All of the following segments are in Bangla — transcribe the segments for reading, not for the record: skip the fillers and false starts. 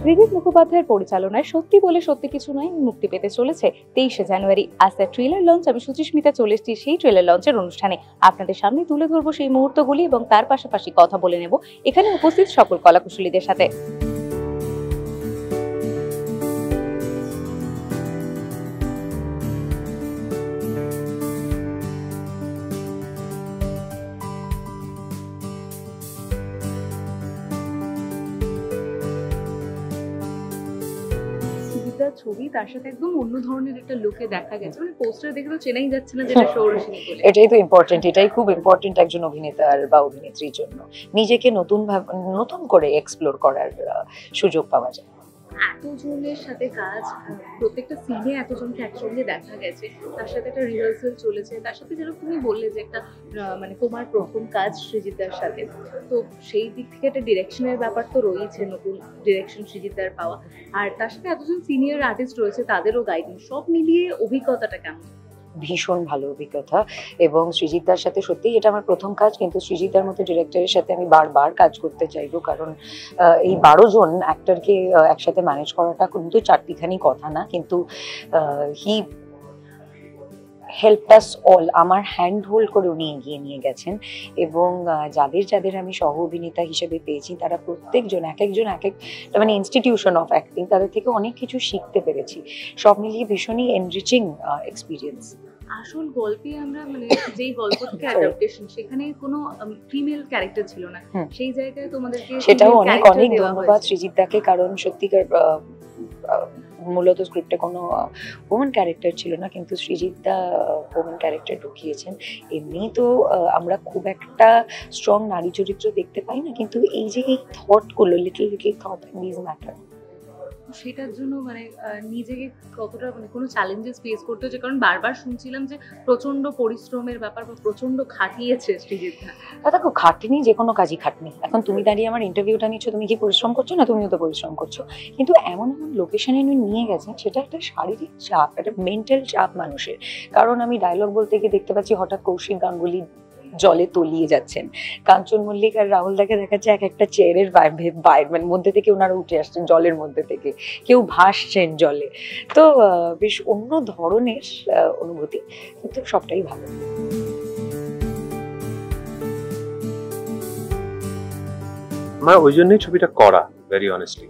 সৃজিত মুখোপাধ্যায়ের পরিচালনায় সত্যি বলে সত্যি কিছু নয় মুক্তি পেতে চলেছে 23শে জানুয়ারি। আজ তার ট্রেলার লঞ্চ। আমি সুচিস্মিতা চলে এসেছি সেই ট্রেলার লঞ্চের অনুষ্ঠানে। আপনাদের সামনে তুলে ধরবো সেই মুহূর্তগুলি এবং তার পাশাপাশি কথা বলে নেব এখানে উপস্থিত সকল কলাকুশলীদের সাথে। ছবি তার সাথে একদম অন্য ধরনের একটা লুকে দেখা গেছে, মানে পোস্টার দেখে তো চেনাই যাচ্ছে না যেটা সৌরসিনী বলে। এটাই তো ইম্পর্টেন্ট, এটাই খুব ইম্পর্টেন্ট একজন অভিনেতার বা অভিনেত্রীর জন্য, নিজেকে নতুন করে এক্সপ্লোর করার সুযোগ পাওয়া যায়। এতজনের সাথে কাজ, প্রত্যেকটা সিনে এতজনকে একসঙ্গে দেখা গেছে, তার সাথে একটা রিহার্সাল চলেছে, তার সাথে যেরকম তুমি বললে যে একটা মানে তোমার প্রথম কাজ সৃজিতার সাথে, তো সেই দিক থেকে একটা ডিরেকশনের ব্যাপার তো রয়েছে, নতুন ডিরেকশন সৃজিতার পাওয়া, আর তার সাথে এতজন সিনিয়র আর্টিস্ট রয়েছে তাদেরও গাইডেন্স, সব মিলিয়ে অভিজ্ঞতাটা কেমন? ভীষণ ভালো অভিজ্ঞতা, এবং সৃজিতার সাথে সত্যি এটা আমার প্রথম কাজ, কিন্তু সৃজিতার মতো ডিরেক্টরের সাথে আমি বারবার কাজ করতে চাইবো, কারণ এই 12 জন অ্যাক্টরকে একসাথে ম্যানেজ করাটা কিন্তু চারটিখানি কথা না, কিন্তু হি হেল্পড আস অল, আমার হ্যান্ড হোল্ড করে উনি এগিয়ে নিয়ে গেছেন, এবং যাদের আমি সহ অভিনেতা হিসেবে পেয়েছি তারা প্রত্যেকজন এক একটা মানে ইনস্টিটিউশন অফ অ্যাক্টিং, তাদের থেকে অনেক কিছু শিখতে পেরেছি, সব মিলিয়ে ভীষণই এনরিচিং এক্সপিরিয়েন্স। আসল গল্পে আমরা মানে যেই গল্প থেকে অ্যাডাপ্টেশন, সেখানে কোনো ফিমেল ক্যারেক্টার ছিল না, সেই জায়গায় তোমাদেরকে সেটাও অনেক ধন্যবাদ সৃজিতাকে, কারণ সত্যিকার মূলত স্ক্রিপ্টে কোনো ওমেন ক্যারেক্টার ছিল না, কিন্তু সৃজিতা ওমেন ক্যারেক্টার ঢুকিয়েছেন। এমনি তো আমরা খুব একটা স্ট্রং নারী চরিত্র দেখতে পাই না, কিন্তু এই যে এই থটগুলো, লিটল থট দিস ম্যাটার, সেটার জন্য মানে নিজেকে কতটা মানে কোনো চ্যালেঞ্জেস ফেস করতে হচ্ছে, কারণ বারবার শুনছিলাম যে প্রচন্ড পরিশ্রমের ব্যাপার বা প্রচন্ড খাটিয়েছে সৃজিতা। দেখো, খাটনি যে কোনো কাজই খাটনি। এখন তুমি দাঁড়িয়ে আমার ইন্টারভিউটা নিচ্ছ, তুমি কি পরিশ্রম করছো না? তুমিও তো পরিশ্রম করছো, কিন্তু এমন লোকেশনে নিয়ে গেছেন, সেটা একটা শারীরিক চাপ, একটা মেন্টাল চাপ মানুষের। কারণ আমি ডায়লগ বলতে গিয়ে দেখতে পাচ্ছি হঠাৎ কৌশিক গাঙ্গুলি জলে তলিয়ে যাচ্ছেন, কাঞ্চন মল্লিক আর রাহুল দাকে দেখাচ্ছে এক একটা চেয়ারের মানে মধ্যে থেকে ওনারা উঠে আসছেন জলের মধ্যে থেকে, কেউ ভাসছেন জলে, তো বেশ অন্য ধরনের অনুভূতি, কিন্তু সবটাই ভালো। আমার ওই জন্যই ছবিটা করা, ভেরি অনেস্টলি,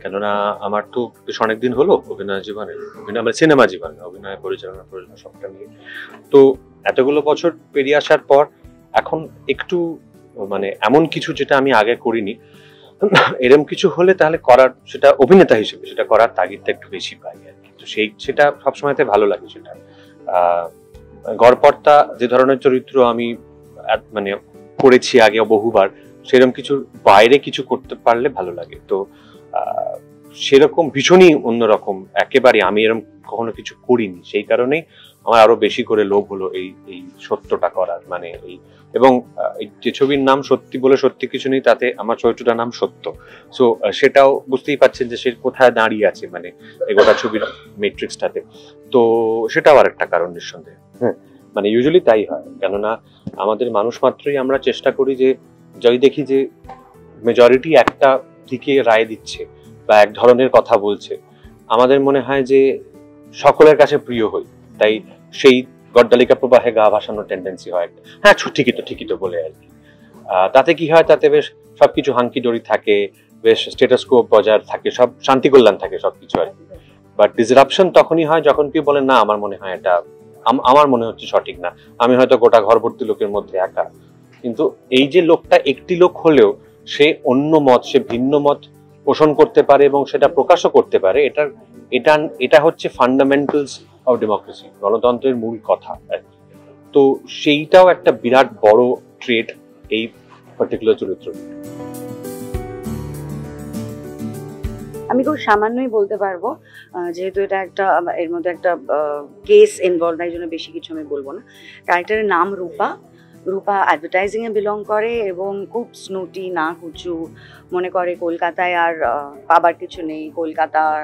কেননা আমার তো বেশ অনেকদিন হলো অভিনয় জীবনে, মানে সিনেমা জীবনে অভিনয় পরিচালনা সবটা নিয়ে, তো এতগুলো বছর পেরিয়ে আসার পর এখন একটু মানে এমন কিছু যেটা আমি আগে করিনি, এরকম কিছু হলে তাহলে করার, সেটা অভিনেতা হিসেবে সেটা করার তাগিদটা একটু বেশি পাই আর কি। তো সেটা সবসময়তে ভালো লাগে। সেটা গড়পড়তা যে ধরনের চরিত্র আমি মানে করেছি আগে বহুবার, সেরকম কিছু বাইরে কিছু করতে পারলে ভালো লাগে। তো সেরকম ভীষণই অন্যরকম, একেবারে আমি এরকম কখনো কিছু করিনি, সেই কারণেই আমার আরো বেশি করে লোভ হলো এই সত্যটা করার, মানে এই, এবং যে ছবির নাম সত্যি বলে সত্যি কিছু নেই, তাতে আমার চরিত্রটার নাম সত্য, সো সেটাও বুঝতেই পারছেন যে সে কোথায় দাঁড়িয়ে আছে, মানে এই গোটা ছবির ম্যাট্রিক্সটাতে। তো সেটাও আর একটা কারণ নিঃসন্দেহে, মানে ইউজুয়ালি তাই হয়, কেননা আমাদের মানুষ মাত্রই আমরা চেষ্টা করি যে যদি দেখি যে মেজরিটি একটা দিকে রায় দিচ্ছে বা এক ধরনের কথা বলছে, আমাদের মনে হয় যে সকলের কাছে প্রিয় হই, তাই সেই গড্ডালিকা প্রবাহে গা ভাসানোর টেন্ডেন্সি হয়। হ্যাঁ, ঠিকই তো বলে আর কি। তাতে কি হয়, তাতে বেশ সবকিছু হাঙ্কি ডোরি থাকে, বেশ স্ট্যাটাস কো বজায় থাকে, সব শান্তি কল্যাণ থাকে সবকিছু আর কি। বাট ডিসরাপশন তখনই হয় যখন কেউ বলে না, আমার মনে হয় এটা, আমার মনে হচ্ছে সঠিক না, আমি হয়তো গোটা ঘর ভর্তি লোকের মধ্যে একা, কিন্তু এই যে লোকটা একটি লোক হলেও সে অন্য মত, সে ভিন্ন মত পোষণ করতে পারে এবং সেটা প্রকাশও করতে পারে, এটা হচ্ছে ফান্ডামেন্টালস অফ ডেমোক্রেসি, গণতন্ত্রের মূল কথা। তো সেইটাও একটা বিরাট বড় ট্রেড এই পার্টিকুলার চরিত্র। আমি খুব সামান্যই বলতে পারবো, যেহেতু এটা একটা এর মধ্যে একটা কেস ইনভলভ, এই জন্য বেশি কিছু আমি বলবো না। ক্যারেক্টারের নাম রূপা অ্যাডভার্টাইজিংয়ে বিলং করে এবং খুব স্নুটি, না কুচু, মনে করে কলকাতায় আর পাবার কিছু নেই, কলকাতার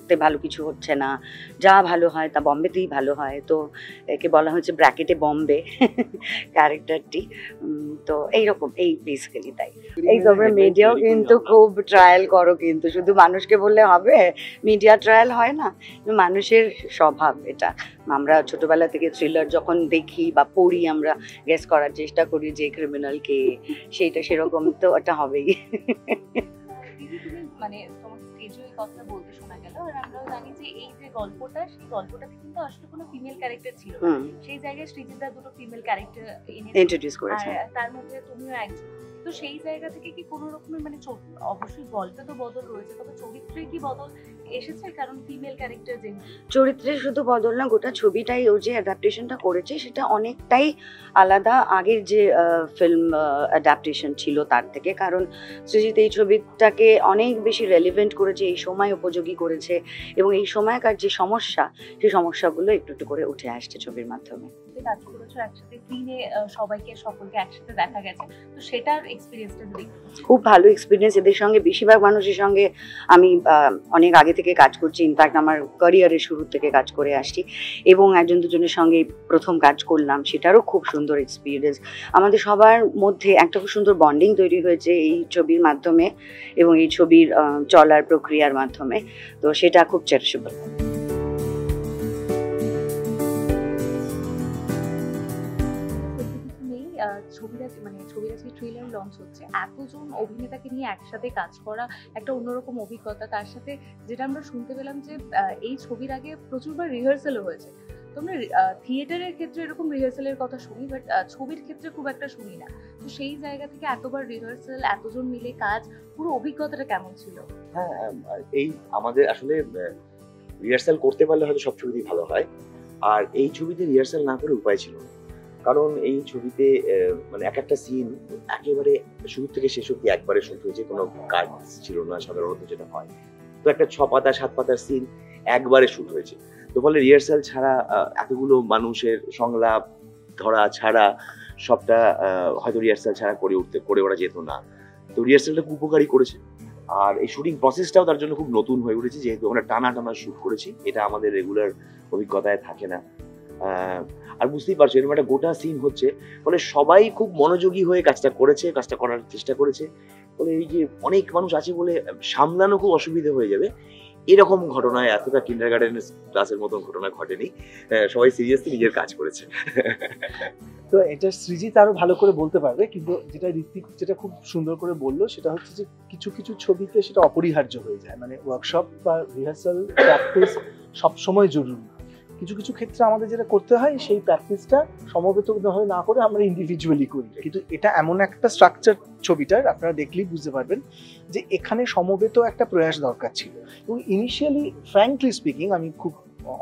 নিউইয়র্কতে ভালো কিছু হচ্ছে না, যা ভালো হয় তা বম্বেতেই ভালো হয়। তো একে বলা হচ্ছে ব্র্যাকেটে বম্বে ক্যারেক্টারটি। তো এইরকম, এই বেসিক্যালি তাই। এই তোমরা মিডিয়াও কিন্তু খুব ট্রায়াল করো, কিন্তু শুধু মানুষকে বললে হবে? মিডিয়া ট্রায়াল হয় না, মানুষের স্বভাব এটা। আমরা ছোটবেলা থেকে থ্রিলার যখন দেখি বা পড়ি, আমরা গেস করার চেষ্টা করি যে ক্রিমিনাল কে, সেইটা সেরকম তো ওটা হবেই। দিদি, তুমি মানে তোমার স্টেজে এই কথা বলতে শোনা গেল, আর আমরাও জানি যে এই যে গল্পটা, সেই গল্পটাতে কিন্তু আসলে কোনো ফিমেল ক্যারেক্টার ছিল না। সেই জায়গায় সৃজিতদা দুটো ফিমেল ক্যারেক্টার ইন্ট্রোডিউস করেছে, আর তার মধ্যে তুমিও একজন। তো সেই জায়গা থেকে কি কোনো রকমের মানে অবশ্যই গল্পে তো বদল রয়েছে, তবে চরিত্রে কি বদল এসেছে? কারণ ফিমেল ক্যারেক্টার যে চরিত্রে শুধু বদল না, গোটা ছবিটাই ও যে অ্যাডাপ্টেশনটা করেছে সেটা অনেকটাই আলাদা আগের যে ফিল্ম অ্যাডাপ্টেশন ছিল তার থেকে। কারণ সৃজিত এই ছবিটাকে অনেক বেশি রেলিভেন্ট করেছে, এই সময় উপযোগী করেছে, এবং এই সময়কার যে সমস্যা, সেই সমস্যাগুলো একটু একটু করে উঠে আসছে ছবির মাধ্যমে। কাজ করেছো একসাথে, সিনে সকলকে একসাথে দেখা গেছে, তো সেটার এক্সপিরিয়েন্সটা যদি খুব ভালো এক্সপিরিয়েন্স। এদের সঙ্গে বেশিরভাগ মানুষের সঙ্গে আমি অনেক আগে থেকে কাজ করছি, ইনফ্যাক্ট আমার ক্যারিয়ারের শুরু থেকে কাজ করে আসছি, এবং একজন দুজনের সঙ্গে প্রথম কাজ করলাম, সেটারও খুব সুন্দর এক্সপিরিয়েন্স। আমাদের সবার মধ্যে একটা খুব সুন্দর বন্ডিং তৈরি হয়েছে এই ছবির মাধ্যমে এবং এই ছবির চলার প্রক্রিয়ার মাধ্যমে, তো সেটা খুব চেরিশেবল। ছবির আজকে ট্রেলার লঞ্চ হচ্ছে, এতজন অভিনেতাকে নিয়ে একসাথে কাজ করা একটা অন্যরকম অভিজ্ঞতা। তার সাথে যেটা আমরা শুনতে পেলাম যে এই ছবির আগে প্রচুরবার রিহার্সালও হয়েছে। তোমরা থিয়েটারের ক্ষেত্রে এরকম রিহার্সালের কথা শুনি, বাট ছবির ক্ষেত্রে খুব একটা শুনি না। তো সেই জায়গা থেকে এতবার রিহার্সাল, এতজন মিলে কাজ, পুরো অভিজ্ঞতাটা কেমন ছিল? হ্যাঁ, এই আমাদের আসলে রিহার্সাল করতে পারলে হয়তো সব ছবিতেই ভালো হয়, আর এই ছবিতে রিহার্সাল না করে উপায় ছিল না। কারণ এই ছবিতে মানে এক একটা সিন একেবারে শুরু থেকে শেষ অব্দি একবারে শুট হয়েছে, কোনো কাজ ছিল না সাধারণত যেটা হয়। তো একটা 6 পাতা 7 পাতার সিন একবারে শুট হয়েছে। তো ফলে রিহার্সাল ছাড়া এতগুলো মানুষের সংলাপ ধরা ছাড়া সবটা হয়তো রিহার্সাল ছাড়া করে ওরা যেত না। তো রিহার্সালটা খুব উপকারী করেছে, আর এই শুটিং প্রসেসটাও তার জন্য খুব নতুন হয়ে উঠেছে, যেহেতু আমরা টানা শুট করেছি, এটা আমাদের রেগুলার অভিজ্ঞতায় থাকে না। আর বুঝতেই পারছো এরকম একটা গোটা সিন হচ্ছে, ফলে সবাই খুব মনোযোগী হয়ে কাজটা করার চেষ্টা করেছে। ফলে এই যে অনেক মানুষ আছে বলে সামলানো খুব অসুবিধা হয়ে যাবে, এরকম ঘটনায় এতটা কিন্ডারগার্টেন ক্লাসের মতন ঘটনা ঘটেনি। সবাই সিরিয়াসলি নিজের কাজ করেছে। তো এটা সৃজিত আরো ভালো করে বলতে পারবে, কিন্তু যেটা খুব সুন্দর করে বললো সেটা হচ্ছে যে কিছু কিছু ছবিতে সেটা অপরিহার্য হয়ে যায়, মানে ওয়ার্কশপ বা রিহার্সাল প্র্যাকটিস সবসময় জরুরি। কিছু কিছু ক্ষেত্রে আমাদের যেটা করতে হয় সেই প্র্যাকটিসটা সমবেতভাবে না করে আমরা ইন্ডিভিজুয়ালি করি, কিন্তু এটা এমন একটা স্ট্রাকচার ছবিটার, আপনারা দেখলেই বুঝতে পারবেন যে এখানে সমবেত একটা প্রয়াস দরকার ছিল। এবং ইনিশিয়ালি ফ্র্যাঙ্কলি স্পিকিং, আমি খুব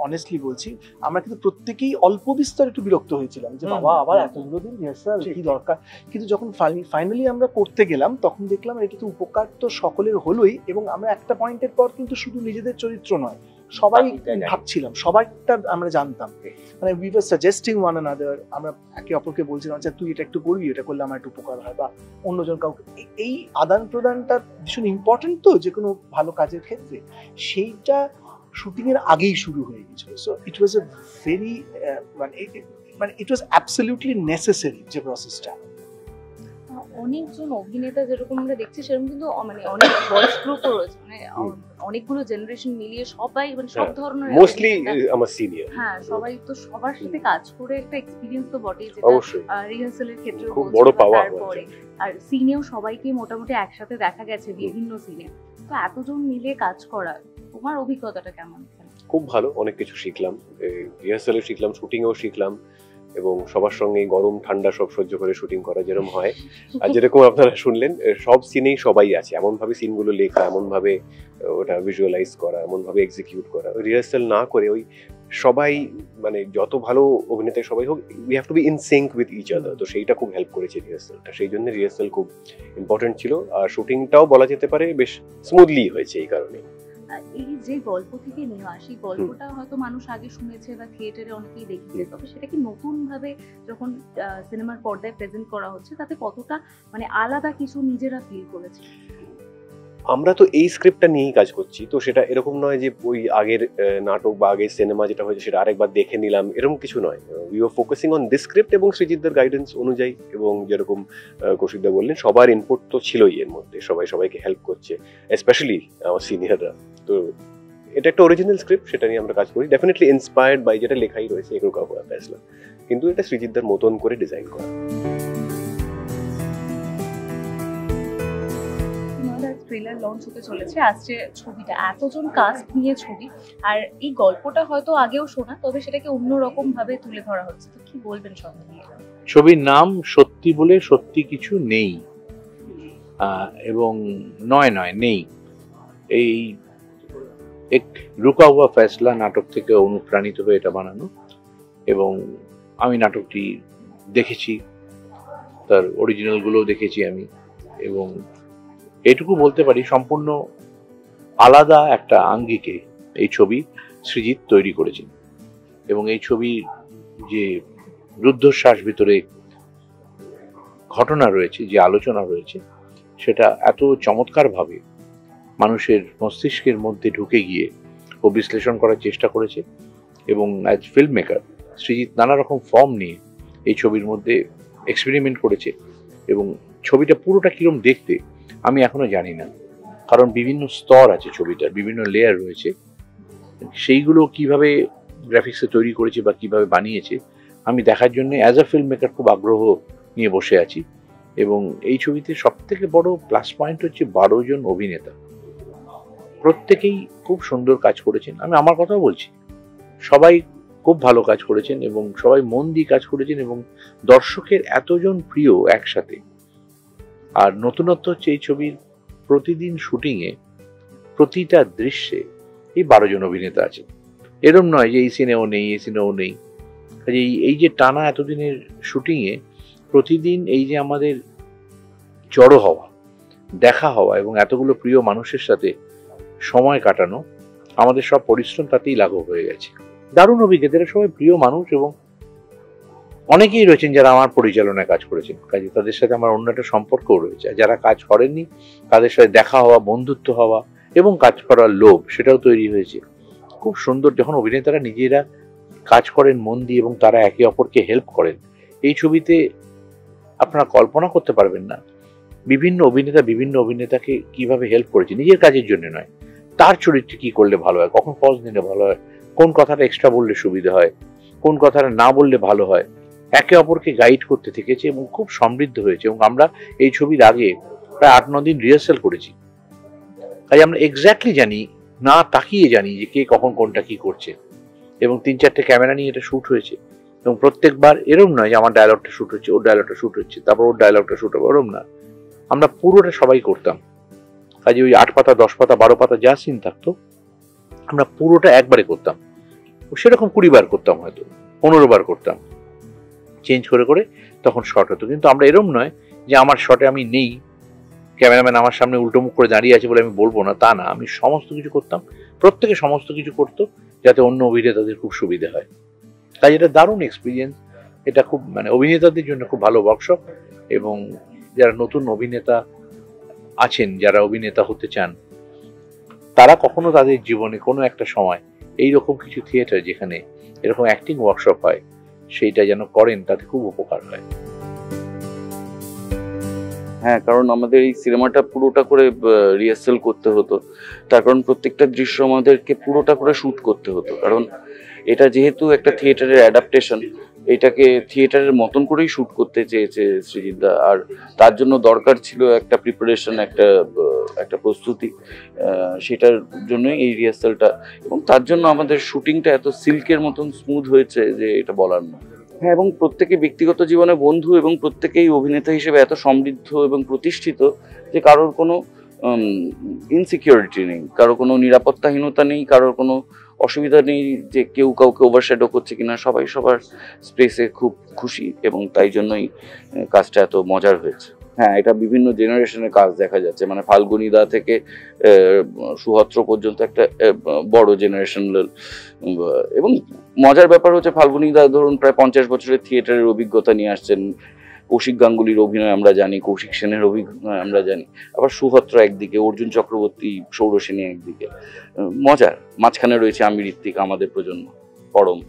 অনেস্টলি বলছি, আমরা কিন্তু প্রত্যেকেই অল্প বিস্তর একটু বিরক্ত হয়েছিলাম যে বাবা আবার এতগুলো দিন রিহার্সাল কি দরকার। কিন্তু যখন ফাইনালি আমরা করতে গেলাম তখন দেখলাম এটা তো উপকার তো সকলের হলোই, এবং আমরা একটা পয়েন্টের পর কিন্তু শুধু নিজেদের চরিত্র নয়, সবাই ভাবছিলাম, সবাইটা আমরা জানতাম, মানে we were suggesting one another, আমরা একে অপরকে বলছিলাম আচ্ছা তুই এটা একটু করবি, এটা করলে আমার একটু উপকার হয়, বা অন্যজন কাউকে। এই আদান প্রদানটা ভীষণ ইম্পর্টেন্ট তো যে কোনো ভালো কাজের ক্ষেত্রে, সেইটা শুটিং এর আগেই শুরু হয়ে গেছিল। So it was a very মানে ইট ওয়াজ অ্যাবসলিউটলি নেসেসারি যে প্রসেসটা। অনেকজন অভিনেতা যেরকম আমরা দেখছি সেরকম কিন্তু মানে অনেক বয়স গ্রুপও রয়েছে, মানে অনেকগুলো জেনারেশন মিলিয়ে সবাই, মানে সব ধরনের মোস্টলি আমার সিনিয়র। হ্যাঁ, সবাই তো সবার সাথে কাজ করে একটা এক্সপেরিয়েন্স তো বটেই, যেটা অবশ্যই রিহার্সালের ক্ষেত্রে খুব বড় পাওয়া। তারপরে আর সিনেও সবাইকে মোটামুটি একসাথে দেখা গেছে বিভিন্ন সিনে। তো এতজন মিলে কাজ করা, তোমার অভিজ্ঞতাটা কেমন? খুব ভালো, অনেক কিছু শিখলাম, রিহার্সালে শিখলাম, শুটিংয়েও শিখলাম, এবং সবার সঙ্গে গরম ঠান্ডা সব সহ্য করে শুটিং করা যেরকম হয়। আর যেরকম আপনারা শুনলেন, সব সিনেই সবাই আছে, এমন ভাবে সিনগুলো লেখা, এমন ভাবে ওটা ভিজুয়ালাইজ করা, এমন ভাবে এক্সিকিউট করা। রিহার্সাল না করে ওই সবাই, মানে যত ভালো অভিনেতা সবাই হোক, we have to be in sync with each other. তো সেইটা খুব হেল্প করেছে রিহার্সালটা, সেই জন্য রিহার্সাল খুব ইম্পর্টেন্ট ছিল। আর শুটিংটাও বলা যেতে পারে বেশ স্মুথলি হয়েছে এই কারণে। এই যে গল্প থেকে নেওয়া, সেই গল্পটা হয়তো মানুষ আগে শুনেছে বা থিয়েটারে অনেকেই দেখেছে, তবে সেটা কি নতুন ভাবে যখন সিনেমার পর্দায় প্রেজেন্ট করা হচ্ছে তাতে কতটা মানে আলাদা কিছু নিজেরা ফিল করেছে? আমরা তো এই স্ক্রিপ্টটা নিয়েই কাজ করছি, তো সেটা এরকম নয় যে ওই আগের নাটক বা আগের সিনেমা যেটা হয়েছে সেটা আরেকবার দেখে নিলাম, এরকম কিছু নয়। We are focusing on this script এবং সৃজিতদার গাইডেন্স অনুযায়ী, এবং যেরকম কৌশিকদা বললেন সবার ইনপুট তো ছিলই এর মধ্যে, সবাই সবাইকে হেল্প করছে, স্পেশালি আমার সিনিয়ররা। তো এটা একটা অরিজিনাল স্ক্রিপ্ট, সেটা নিয়ে আমরা কাজ করি, ডেফিনেটলি ইন্সপায়ার্ড বাই যেটা লেখাই রয়েছে এক রুকা হুয়া ফয়সলা, কিন্তু এটা সৃজিতদার মতন করে ডিজাইন করা। ট্রেলার লঞ্চ হতে চলেছে, আসছে ছবিটা, এতজন কাস্ট নিয়ে ছবি, আর এই গল্পটা হয়তো আগেও শোনা, তবে সেটাকে অন্যরকম ভাবে তুলে ধরা হচ্ছে, তো কি বলবেন সঙ্গে নিয়ে? ছবির নাম সত্যি বলে সত্যি কিছু নেই, এবং নয় নেই। এই এক রুকা হুয়া ফয়সলা নাটক থেকে অনুপ্রাণিত হয়ে এটা বানানো, এবং আমি নাটকটি দেখেছি, তার অরিজিনালগুলোও দেখেছি আমি, এবং এটুকু বলতে পারি সম্পূর্ণ আলাদা একটা আঙ্গিকে এই ছবি সৃজিত তৈরি করেছেন। এবং এই ছবির যে রুদ্ধশ্বাস ভিতরে ঘটনা রয়েছে, যে আলোচনা রয়েছে, সেটা এত চমৎকারভাবে মানুষের মস্তিষ্কের মধ্যে ঢুকে গিয়ে ও বিশ্লেষণ করার চেষ্টা করেছে। এবং অ্যাজ ফিল্ম মেকার সৃজিত নানা রকম ফর্ম নিয়ে এই ছবির মধ্যে এক্সপেরিমেন্ট করেছে, এবং ছবিটা পুরোটা কিরম দেখতে আমি এখনো জানি না, কারণ বিভিন্ন স্তর আছে ছবিটার, বিভিন্ন লেয়ার রয়েছে, সেইগুলো কিভাবে গ্রাফিক্সে তৈরি করেছে বা কিভাবে বানিয়েছে আমি দেখার জন্য অ্যাজ আ ফিল্ম মেকার খুব আগ্রহ নিয়ে বসে আছি। এবং এই ছবিতে সব থেকে বড় প্লাস পয়েন্ট হচ্ছে 12 জন অভিনেতা, প্রত্যেকেই খুব সুন্দর কাজ করেছেন। আমি আমার কথাও বলছি, সবাই খুব ভালো কাজ করেছেন এবং সবাই মন দিয়ে কাজ করেছেন, এবং দর্শকের এতজন প্রিয় একসাথে। আর নতুনত্ব হচ্ছে এই ছবির প্রতিদিন শুটিংয়ে প্রতিটা দৃশ্যে এই 12 জন অভিনেতা আছে, এরম নয় যে এই সিনেও নেই এই সিনেও নেই। এই যে টানা এতদিনের শুটিংয়ে প্রতিদিন এই যে আমাদের জড়ো হওয়া, দেখা হওয়া এবং এতগুলো প্রিয় মানুষের সাথে সময় কাটানো, আমাদের সব পরিশ্রম তাতেই লাঘব হয়ে গেছে। দারুণ অভিজ্ঞতা, এরা সবাই প্রিয় মানুষ, এবং অনেকেই রয়েছেন যারা আমার পরিচালনায় কাজ করেছেন, কাজে তাদের সাথে আমার অন্য একটা সম্পর্কও রয়েছে। যারা কাজ করেননি তাদের সাথে দেখা হওয়া, বন্ধুত্ব হওয়া এবং কাজ করার লোভ, সেটাও তৈরি হয়েছে। খুব সুন্দর যখন অভিনেতারা নিজেরা কাজ করেন মন দিয়ে এবং তারা একে অপরকে হেল্প করেন। এই ছবিতে আপনারা কল্পনা করতে পারবেন না বিভিন্ন অভিনেতা বিভিন্ন অভিনেতাকে কিভাবে হেল্প করেছে, নিজের কাজের জন্য নয়, তার চরিত্রে কি করলে ভালো হয়, কখন পজ নিলে ভালো হয়, কোন কথাটা এক্সট্রা বললে সুবিধা হয়, কোন কথাটা না বললে ভালো হয়, একে অপরকে গাইড করতে থেকেছে এবং খুব সমৃদ্ধ হয়েছে। এবং আমরা এই ছবির আগে প্রায় 8-9 দিন রিহার্সাল করেছি, তাই আমরা এক্স্যাক্টলি জানি, না তাকিয়ে জানি যে কে কখন কোনটা কি করছে। এবং 3-4টে ক্যামেরা নিয়ে এটা শ্যুট হয়েছে, এবং প্রত্যেকবার এরম নয় যে আমার ডায়লগটা শ্যুট হচ্ছে, ওর ডায়লগটা শ্যুট হচ্ছে, তারপর ওর ডায়লগটা শ্যুট হবে, ওরম না, আমরা পুরোটা সবাই করতাম। কাজে ওই 8 পাতা 10 পাতা 12 পাতা যা সিন থাকতো আমরা পুরোটা একবারে করতাম, সেরকম 20 বার করতাম, হয়তো 15 বার করতাম, চেঞ্জ করে করে তখন শট হতো। কিন্তু আমরা এরম নয় যে আমার শটে আমি নেই, ক্যামেরাম্যান আমার সামনে উল্টো মুখ করে দাঁড়িয়ে আছে বলে আমি বলবো না, তা না, আমি সমস্ত কিছু করতাম, প্রত্যেকে সমস্ত কিছু করতো যাতে অন্য অভিনেতাদের খুব সুবিধা হয়। তাই এটা দারুণ এক্সপিরিয়েন্স, এটা খুব অভিনেতাদের জন্য খুব ভালো ওয়ার্কশপ। এবং যারা নতুন অভিনেতা আছেন, যারা অভিনেতা হতে চান, তারা কখনো তাদের জীবনে কোনো একটা সময় এইরকম কিছু থিয়েটার যেখানে এরকম অ্যাক্টিং ওয়ার্কশপ হয় সেইটা যেন করেন, তাতে খুব উপকার হয়। হ্যাঁ, কারণ আমাদের এই সিনেমাটা পুরোটা করে রিহার্সাল করতে হতো, তার কারণ প্রত্যেকটা দৃশ্য আমাদেরকে পুরোটা করে শ্যুট করতে হতো, কারণ এটা যেহেতু একটা থিয়েটারের অ্যাডাপ্টেশন, এটাকে থিয়েটারের মতন করেই শ্যুট করতে চেয়েছে সৃজিতদা, আর তার জন্য দরকার ছিল একটা প্রিপারেশন, একটা প্রস্তুতি, সেটার জন্যই এই রিহার্সালটা, এবং তার জন্য আমাদের শুটিংটা এত সিল্কের মতন স্মুথ হয়েছে যে এটা বলার না। হ্যাঁ, এবং প্রত্যেকে ব্যক্তিগত জীবনে বন্ধু, এবং প্রত্যেকেই অভিনেতা হিসেবে এত সমৃদ্ধ এবং প্রতিষ্ঠিত যে কারোর কোনো ইনসিকিউরিটি নেই, কারোর কোনো নিরাপত্তাহীনতা নেই, কারোর কোনো অসুবিধা নেই যে কেউ কাউকে ওভারশ্যাডো করছে কিনা, সবাই সবার স্পেসে খুব খুশি, এবং তাই জন্যই কাজটা এত মজার হয়েছে। হ্যাঁ, এটা বিভিন্ন জেনারেশনের কাজ দেখা যাচ্ছে, ফাল্গুনী দা থেকে সুহত্র পর্যন্ত একটা বড় জেনারেশনাল। এবং মজার ব্যাপার হচ্ছে ফাল্গুনী দা ধরুন প্রায় 50 বছরের থিয়েটারের অভিজ্ঞতা নিয়ে আসছেন, কৌশিক গাঙ্গুলির অভিনয় আমরা জানি, কৌশিক সেনের অভিনয় আমরা জানি, আবার সুহত্রা একদিকে, অর্জুন চক্রবর্তী, সৌরসেনী একদিকে, মজার। মাঝখানে রয়েছে আমি, ঋত্বিক, আমাদের প্রজন্ম, পরম।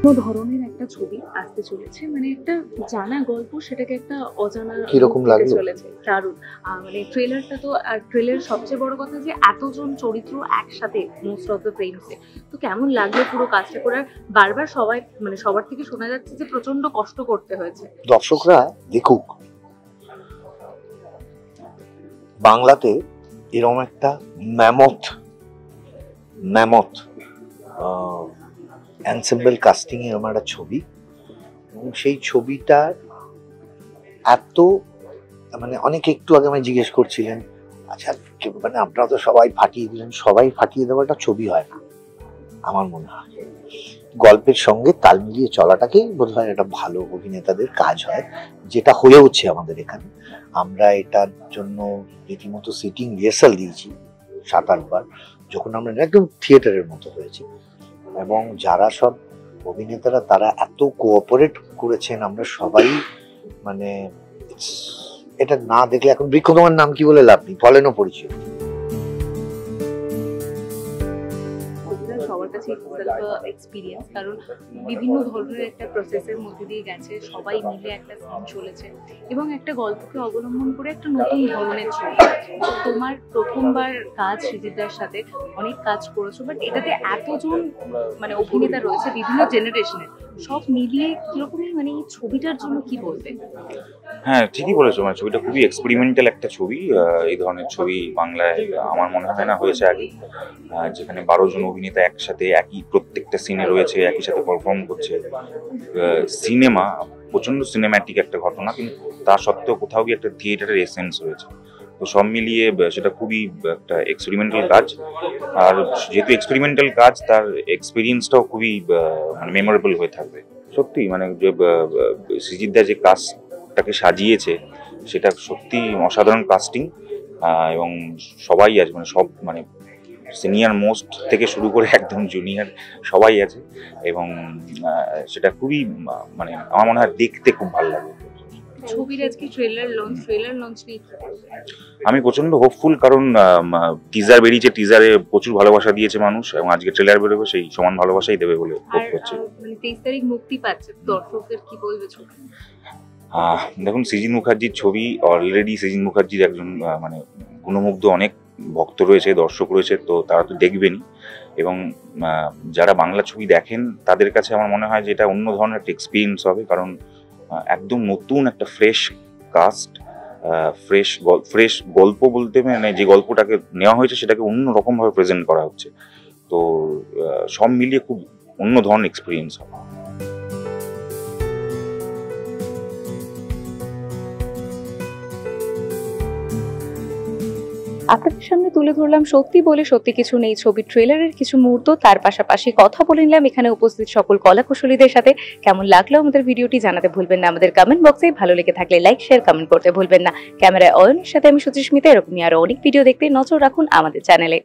কোনো ধরনের একটা ছবি আসতে চলেছে, মানে একটা জানা গল্প সেটাকে একটা অজানা কিরকম রূপ দিতে লাগলো? চলেছে। দারুণ। মানে ট্রেলারটা তো, আর ট্রেলার সবচেয়ে বড় কথা যে এতজন চরিত্র একসাথে, মোস্ট অফ দ্য ফ্রেমসে। তো কেমন লাগলো পুরো কাজটা করে? আর বারবার সবাই, মানে সবার থেকে শোনা যাচ্ছে যে প্রচন্ড কষ্ট করতে হয়েছে। দর্শকরা দেখুক বাংলাতে এরকম একটা ম্যামথ অ্যানসেম্বল কাস্টিং এরকম একটা ছবি, এবং সেই ছবিটা এত, মানে অনেকে একটু আগে আমায় জিজ্ঞেস করছিলেন, আচ্ছা মানে আপনারা তো সবাই ফাটিয়ে দিলেন, সবাই ফাটিয়ে দেওয়া একটা ছবি হয় না। আমার মনে হয় গল্পের সঙ্গে তাল মিলিয়ে চলাটাকেই বোধ হয় একটা ভালো অভিনেতাদের কাজ হয়, যেটা হয়ে উঠছে আমাদের এখানে। আমরা এটার জন্য রীতিমতো সিটিং রিহার্সাল দিয়েছি 7-8 বার, যখন আমরা একদম থিয়েটারের মতো হয়েছি। এবং যারা সব অভিনেতারা তারা এত কোঅপারেট করেছেন, আমরা সবাই মানে এটা না দেখলে, এখন বৃক্ষ তোমার নাম কি বলে লাভ নেই, ফলেনও পরিচয়। সবার কাছে এক্সপিরিয়েন্স, কারণ বিভিন্ন ধরনের একটা প্রসেসের মধ্যে দিয়ে গেছে, সবাই মিলে একটা সিন চলেছে এবং একটা গল্পকে অবলম্বন করে একটা নতুন ধরনের ছবি। তোমার প্রথমবার কাজ সৃজিতদার সাথে, অনেক কাজ করেছো, বাট এটাতে এতজন মানে অভিনেতা রয়েছে বিভিন্ন জেনারেশনের, সব মিলিয়ে কিরকম, মানে এই ছবিটার জন্য কি বলবে? হ্যাঁ, ঠিকই বলেছো, মানে ছবিটা খুবই এক্সপেরিমেন্টাল একটা ছবি। এই ধরনের ছবি বাংলায় আমার মনে হয় না হয়েছে আগে, যেখানে 12 জন অভিনেতা একসাথে একই প্রত্যেকটা সিনে রয়েছে, একই সাথে পারফর্ম করছে। সিনেমা প্রচন্ড সিনেম্যাটিক একটা ঘটনা, কিন্তু তা সত্ত্বেও কোথাও গিয়ে একটা থিয়েটারের এসেন্স রয়েছে। তো সব মিলিয়ে সেটা খুবই একটা এক্সপেরিমেন্টাল কাজ, আর যেহেতু এক্সপেরিমেন্টাল কাজ, তার এক্সপিরিয়েন্সটাও খুবই মানে মেমোরেবল হয়ে থাকবে। সত্যি মানে যে সৃজিতদা যে কাজটাকে সাজিয়েছে সেটা সত্যি অসাধারণ কাস্টিং, এবং সবাই আছে, মানে সব, মানে সিনিয়র মোস্ট থেকে শুরু করে একদম জুনিয়র সবাই আছে, এবং সেটা খুবই মানে আমার মনে হয় দেখতে খুব ভালো লাগে। ছবির আজকে ট্রেলার লঞ্চ নিয়ে আমি প্রচন্ড হোপফুল, কারণ টিজার বেরিয়েছে, টিজারে প্রচুর ভালোবাসা দিয়েছে মানুষ, এবং আজকে ট্রেলার বেরোবে, সেই সমান ভালোবাসাই দেবে বলে হোপ করছে। মানে 23 তারিখ মুক্তি পাচ্ছে, দর্শকদের কি বলবে ছবি? দেখুন, সৃজিত মুখার্জির ছবি, অলরেডি সৃজিত মুখার্জির একজন মানে গুণমুগ্ধ অনেক ভক্ত রয়েছে, দর্শক রয়েছে, তো তারা তো দেখবেনই। এবং যারা বাংলা ছবি দেখেন তাদের কাছে আমার মনে হয় যে এটা অন্য ধরনের একটা এক্সপিরিয়েন্স হবে, কারণ একদম নতুন একটা ফ্রেশ কাস্ট, ফ্রেশ গল্প, বলতে মানে যে গল্পটাকে নেওয়া হয়েছে সেটাকে অন্য রকমভাবে প্রেজেন্ট করা হচ্ছে। তো সব মিলিয়ে খুব অন্য ধরনের এক্সপিরিয়েন্স হবে। আপনাদের সামনে তুলে ধরলাম সত্যি বলে সত্যি কিছু নেই ছবির ট্রেলারের কিছু মুহূর্ত, তার পাশাপাশি কথা বলে নিলাম এখানে উপস্থিত সকল কলাকুশলীদের সাথে। কেমন লাগলো আমাদের ভিডিওটি জানাতে ভুলবেন না আমাদের কমেন্ট বক্সে। ভালো লেগে থাকলে লাইক, শেয়ার, কমেন্ট করতে ভুলবেন না। ক্যামেরায় অয়নের সাথে আমি সুচিস্মিতা। এরকমই আরো অনেক ভিডিও দেখতে নজর রাখুন আমাদের চ্যানেলে।